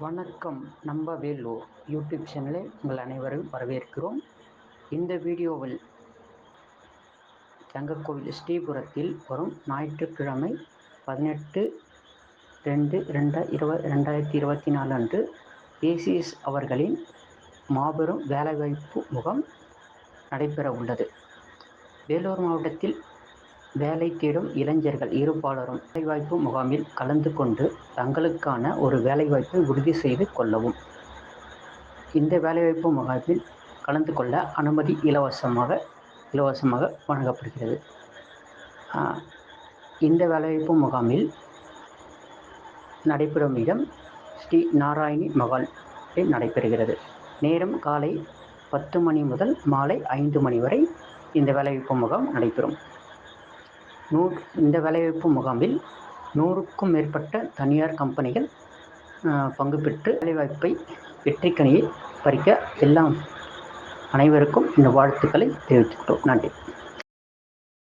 வணக்கம். நம்ம வேலூர் யூடியூப் சேனலில் உங்கள் அனைவரையும் வரவேற்கிறோம். இந்த வீடியோவில் தங்கக்கோவில் ஸ்ரீபுரத்தில் வரும் ஞாயிற்றுக்கிழமை 18/2/2024 அன்று ஏசிஎஸ் அவர்களின் மாபெரும் வேலைவாய்ப்பு முகாம் நடைபெற உள்ளது. வேலூர் மாவட்டத்தில் வேலை தேடும் இளைஞர்கள் இருபாலரும் வேலைவாய்ப்பு முகாமில் கலந்து கொண்டு தங்களுக்கான ஒரு வேலைவாய்ப்பை உறுதி செய்து கொள்ளவும். இந்த வேலைவாய்ப்பு முகாமில் கலந்து கொள்ள அனுமதி இலவசமாக வழங்கப்படுகிறது. இந்த வேலைவாய்ப்பு முகாமில் நடைபெறும் இடம் ஸ்ரீ நாராயணி மகால் நடைபெறுகிறது. நேரம் காலை 10 மணி முதல் மாலை 5 மணி வரை இந்த வேலைவாய்ப்பு முகாம் நடைபெறும். இந்த வேலைவாய்ப்பு முகாமில் 100க்கும் மேற்பட்ட தனியார் கம்பெனிகள் பங்கு பெற்று வேலைவாய்ப்பை வெற்றிக்கனியை பறிக்க அனைவருக்கும் இந்த வாழ்த்துக்களை தெரிவித்துக்கிறோம். நன்றி.